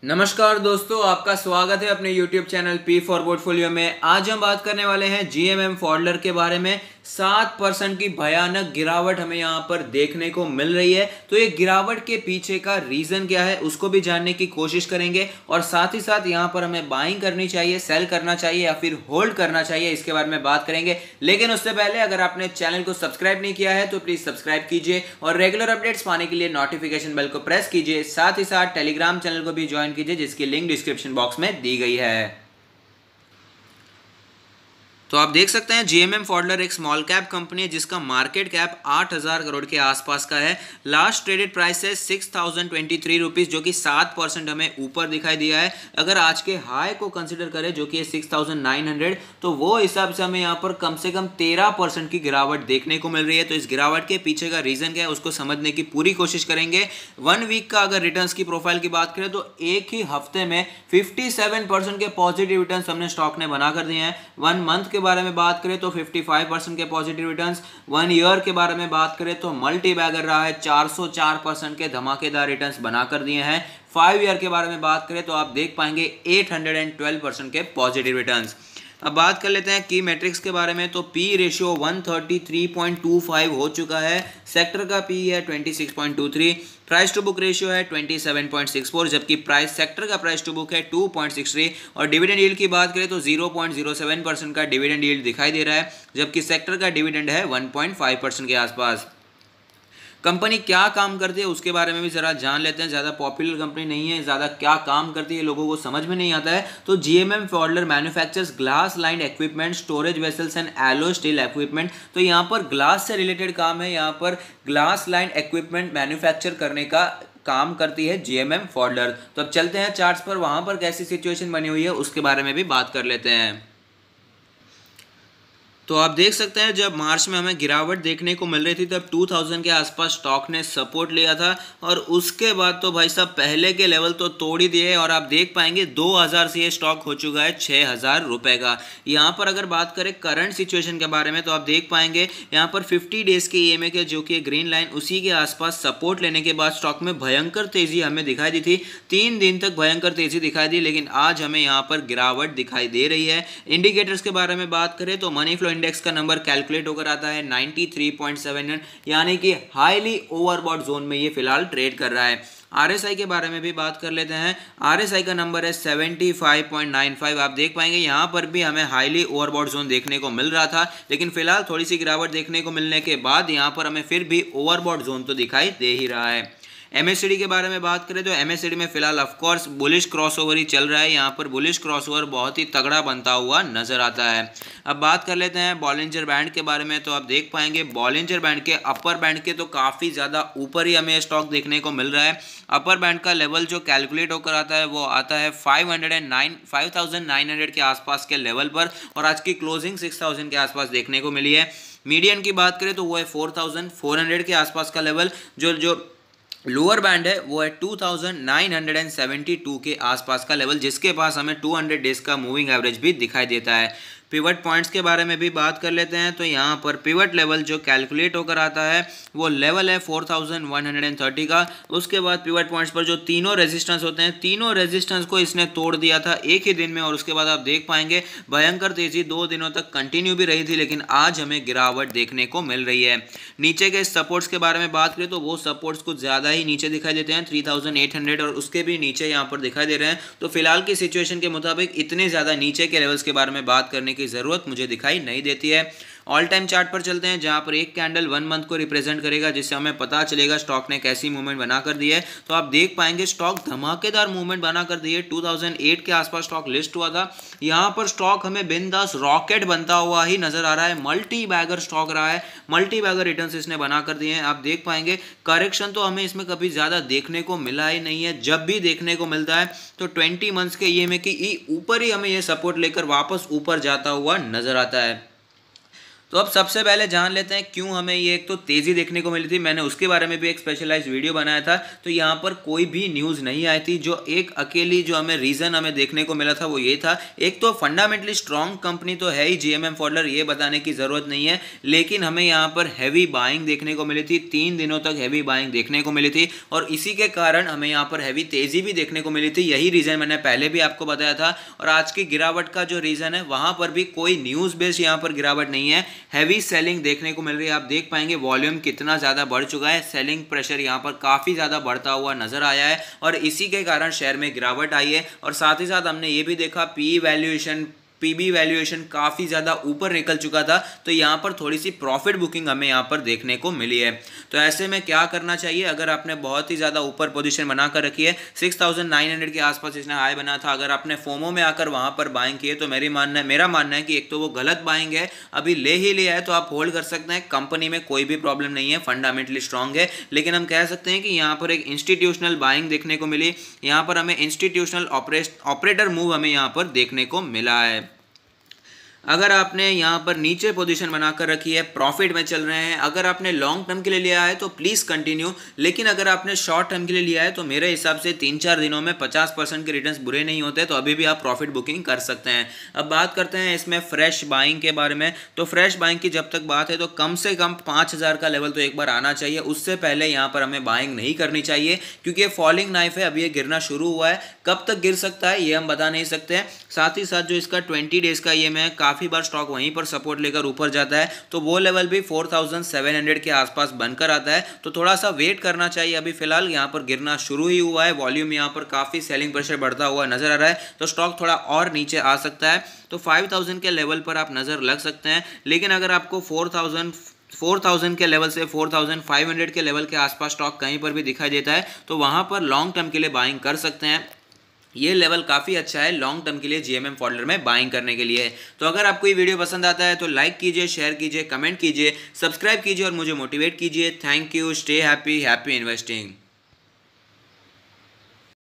नमस्कार दोस्तों, आपका स्वागत है अपने YouTube channel P for portfolio में। आज हम बात करने वाले हैं जीएमएम फॉडलर के बारे में। 7% की भयानक गिरावट हमें यहाँ पर देखने को मिल रही है। तो ये गिरावट के पीछे का रीजन क्या है उसको भी जानने की कोशिश करेंगे और साथ ही साथ यहाँ पर हमें बाइंग करनी चाहिए, सेल करना चाहिए या फिर होल्ड करना चाहिए, इसके बारे में बात करेंगे। लेकिन उससे पहले अगर आपने चैनल को सब्सक्राइब नहीं किया है तो प्लीज सब्सक्राइब कीजिए और रेगुलर अपडेट्स पाने के लिए नोटिफिकेशन बेल को प्रेस कीजिए। साथ ही साथ टेलीग्राम चैनल को भी ज्वाइन कीजिए जिसकी लिंक डिस्क्रिप्शन बॉक्स में दी गई है। तो आप देख सकते हैं जीएमएम फॉडलर एक स्मॉल कैप कंपनी है जिसका मार्केट कैप 8,000 करोड़ के आसपास का है। लास्ट ट्रेडेड प्राइस है 6,023 रुपीज, जो कि 7% हमें ऊपर दिखाई दिया है। अगर आज के हाई को कंसिडर करें जो कि 6,900, तो वो हिसाब से हमें यहाँ पर कम से कम 13% की गिरावट देखने को मिल रही है। तो इस गिरावट के पीछे का रीजन क्या है उसको समझने की पूरी कोशिश करेंगे। 1 वीक का अगर रिटर्न्स की प्रोफाइल की बात करें तो एक ही हफ्ते में 57% के पॉजिटिव रिटर्न्स हमने स्टॉक ने बना कर दिए हैं। 1 मंथ के बारे में बात करें तो 55% के पॉजिटिव रिटर्न्स, 1 ईयर के बारे में बात करें तो मल्टी बैगर रहा है, 404% के धमाकेदार रिटर्न्स बना कर दिए हैं। 5 ईयर के बारे में बात करें तो आप देख पाएंगे 812% के पॉजिटिव रिटर्न्स। अब बात कर लेते हैं की मैट्रिक्स के बारे में। तो पी रेशियो 133.25 हो चुका है। सेक्टर का पी है 26.23, प्राइस टू बुक रेशियो है 27.64, जबकि प्राइस सेक्टर का प्राइस टू बुक है 2.63। और डिविडेंड यील्ड की बात करें तो 0.07% का डिविडेंड यील्ड दिखाई दे रहा है, जबकि सेक्टर का डिविडेंड है 1.5% के आसपास। कंपनी क्या काम करती है उसके बारे में भी जरा जान लेते हैं। ज़्यादा पॉपुलर कंपनी नहीं है, ज़्यादा क्या काम करती है लोगों को समझ में नहीं आता है। तो GMM Pfaudler manufactures glass line equipment, storage vessels and alloy steel equipment. तो यहाँ पर ग्लास से रिलेटेड काम है, यहाँ पर ग्लास लाइन इक्विपमेंट मैन्युफैक्चर करने का काम करती है जीएमएम फॉडलर। तो अब चलते हैं चार्ट्स पर, वहाँ पर कैसी सिचुएशन बनी हुई है उसके बारे में भी बात कर लेते हैं। तो आप देख सकते हैं जब मार्च में हमें गिरावट देखने को मिल रही थी तब 2000 के आसपास स्टॉक ने सपोर्ट लिया था और उसके बाद तो भाई साहब पहले के लेवल तो तोड़ ही दिए और आप देख पाएंगे 2000 से ये स्टॉक हो चुका है 6,000 रुपए का। यहाँ पर अगर बात करें करंट सिचुएशन के बारे में तो आप देख पाएंगे यहाँ पर 50 डेज के ईएमए के जो कि ग्रीन लाइन उसी के आसपास सपोर्ट लेने के बाद स्टॉक में भयंकर तेजी हमें दिखाई दी थी। 3 दिन तक भयंकर तेजी दिखाई दी, लेकिन आज हमें यहाँ पर गिरावट दिखाई दे रही है। इंडिकेटर्स के बारे में बात करें तो मनी फ्लो इंडेक्स का नंबर कैलकुलेट होकर आता है 93.71, यानी कि हाईली ओवरबॉट जोन में ये फिलहाल ट्रेड कर रहा है। आरएसआई के बारे में भी बात कर लेते हैं। आरएसआई का नंबर है 75.95। आप देख पाएंगे यहाँ पर भी हमें हाईली ओवरबॉट जोन देखने को मिल रहा था, लेकिन फिलहाल थोड़ी सी गिरावट देखने को मिलने के बाद यहाँ पर हमें फिर भी ओवरबॉट जोन तो दिखाई दे ही रहा है। एमएससीडी के बारे में बात करें तो एमएससीडी में फिलहाल ऑफकोर्स बुलिश क्रॉसओवर ही चल रहा है। यहाँ पर बुलिश क्रॉसओवर बहुत ही तगड़ा बनता हुआ नजर आता है। अब बात कर लेते हैं बॉलिंजर बैंड के बारे में। तो आप देख पाएंगे बॉलिंजर बैंड के अपर बैंड के तो काफ़ी ज़्यादा ऊपर ही हमें स्टॉक देखने को मिल रहा है। अपर बैंड का लेवल जो कैलकुलेट होकर आता है वो आता है 5,900 के आसपास के लेवल पर, और आज की क्लोजिंग 6,000 के आसपास देखने को मिली है। मीडियन की बात करें तो वो है 4,400 के आसपास का लेवल। जो लोअर बैंड है वो है 2,972 के आसपास का लेवल, जिसके पास हमें 200 डेज का मूविंग एवरेज भी दिखाई देता है। पिवट पॉइंट्स के बारे में भी बात कर लेते हैं। तो यहाँ पर पिवट लेवल जो कैलकुलेट होकर आता है वो लेवल है 4,130 का। उसके बाद पिवट पॉइंट्स पर जो तीनों रेजिस्टेंस होते हैं, तीनों रेजिस्टेंस को इसने तोड़ दिया था एक ही दिन में, और उसके बाद आप देख पाएंगे भयंकर तेजी 2 दिनों तक कंटिन्यू भी रही थी, लेकिन आज हमें गिरावट देखने को मिल रही है। नीचे के सपोर्ट्स के बारे में बात करें तो वो सपोर्ट्स कुछ ज़्यादा ही नीचे दिखाई देते हैं, 3,800 और उसके भी नीचे यहाँ पर दिखाई दे रहे हैं। तो फिलहाल की सिचुएशन के मुताबिक इतने ज़्यादा नीचे के लेवल्स के बारे में बात करने की ज़रूरत मुझे दिखाई नहीं देती है। ऑल टाइम चार्ट पर चलते हैं जहां पर एक कैंडल 1 मंथ को रिप्रेजेंट करेगा, जिससे हमें पता चलेगा स्टॉक ने कैसी मूवमेंट बना कर दी है। तो आप देख पाएंगे स्टॉक धमाकेदार मूवमेंट बना कर दी है। 2008 के आसपास स्टॉक लिस्ट हुआ था, यहां पर स्टॉक हमें बिंदास रॉकेट बनता हुआ ही नजर आ रहा है। मल्टी बैगर स्टॉक रहा है, मल्टी बैगर रिटर्न्स इसने बना कर दिए हैं। आप देख पाएंगे करेक्शन तो हमें इसमें कभी ज़्यादा देखने को मिला ही नहीं है। जब भी देखने को मिलता है तो 20 मंथ्स के ईएमए की ऊपर ही हमें यह सपोर्ट लेकर वापस ऊपर जाता हुआ नजर आता है। तो अब सबसे पहले जान लेते हैं क्यों हमें ये एक तो तेज़ी देखने को मिली थी। मैंने उसके बारे में भी एक स्पेशलाइज्ड वीडियो बनाया था। तो यहाँ पर कोई भी न्यूज़ नहीं आई थी। जो एक अकेली जो हमें रीज़न हमें देखने को मिला था वो ये था, एक तो फंडामेंटली स्ट्रॉन्ग कंपनी तो है ही जीएमएम फॉडलर, ये बताने की ज़रूरत नहीं है, लेकिन हमें यहाँ पर हैवी बाइंग देखने को मिली थी। 3 दिनों तक हैवी बाइंग देखने को मिली थी और इसी के कारण हमें यहाँ पर हैवी तेज़ी भी देखने को मिली थी। यही रीज़न मैंने पहले भी आपको बताया था। और आज की गिरावट का जो रीज़न है वहाँ पर भी कोई न्यूज़ बेस्ड यहाँ पर गिरावट नहीं है, हैवी सेलिंग देखने को मिल रही है। आप देख पाएंगे वॉल्यूम कितना ज़्यादा बढ़ चुका है, सेलिंग प्रेशर यहाँ पर काफ़ी ज़्यादा बढ़ता हुआ नजर आया है और इसी के कारण शेयर में गिरावट आई है। और साथ ही साथ हमने ये भी देखा पीबी वैल्यूएशन काफ़ी ज़्यादा ऊपर निकल चुका था। तो यहाँ पर थोड़ी सी प्रॉफिट बुकिंग हमें यहाँ पर देखने को मिली है। तो ऐसे में क्या करना चाहिए, अगर आपने बहुत ही ज़्यादा ऊपर पोजीशन बना कर रखी है, 6900 के आसपास इसने हाई बना था, अगर आपने फोमो में आकर वहाँ पर बाइंग किए तो मेरा मानना है कि एक तो वो गलत बाइंग है, अभी ले ही लिया है तो आप होल्ड कर सकते हैं। कंपनी में कोई भी प्रॉब्लम नहीं है, फंडामेंटली स्ट्रांग है। लेकिन हम कह सकते हैं कि यहाँ पर एक इंस्टीट्यूशनल बाइंग देखने को मिली, यहाँ पर हमें इंस्टीट्यूशनल ऑपरेटर मूव हमें यहाँ पर देखने को मिला है। अगर आपने यहाँ पर नीचे पोजीशन बनाकर रखी है, प्रॉफिट में चल रहे हैं, अगर आपने लॉन्ग टर्म के लिए लिया है तो प्लीज़ कंटिन्यू, लेकिन अगर आपने शॉर्ट टर्म के लिए लिया है तो मेरे हिसाब से 3-4 दिनों में 50% के रिटर्न्स बुरे नहीं होते, तो अभी भी आप प्रॉफिट बुकिंग कर सकते हैं। अब बात करते हैं इसमें फ्रेश बाइंग के बारे में। तो फ्रेश बाइंग की जब तक बात है तो कम से कम 5000 का लेवल तो एक बार आना चाहिए, उससे पहले यहाँ पर हमें बाइंग नहीं करनी चाहिए, क्योंकि ये फॉलिंग नाइफ है, अभी ये गिरना शुरू हुआ है, कब तक गिर सकता है ये हम बता नहीं सकते हैं। साथ ही साथ जो इसका 20 डेज का ईएमआई है, काफ़ी बार स्टॉक वहीं पर सपोर्ट लेकर ऊपर जाता है, तो वो लेवल भी 4700 के आसपास बनकर आता है, तो थोड़ा सा वेट करना चाहिए। अभी फिलहाल यहाँ पर गिरना शुरू ही हुआ है, वॉल्यूम यहाँ पर काफ़ी सेलिंग प्रेशर बढ़ता हुआ नजर आ रहा है, तो स्टॉक थोड़ा और नीचे आ सकता है। तो 5000 के लेवल पर आप नज़र लग सकते हैं। लेकिन अगर आपको 4000 के लेवल से 4500 के लेवल के आसपास स्टॉक कहीं पर भी दिखाई देता है तो वहां पर लॉन्ग टर्म के लिए बाइंग कर सकते हैं। ये लेवल काफ़ी अच्छा है लॉन्ग टर्म के लिए जीएमएम फॉडलर में बाइंग करने के लिए। तो अगर आपको ये वीडियो पसंद आता है तो लाइक कीजिए, शेयर कीजिए, कमेंट कीजिए, सब्सक्राइब कीजिए और मुझे मोटिवेट कीजिए। Thank you, stay happy, happy investing.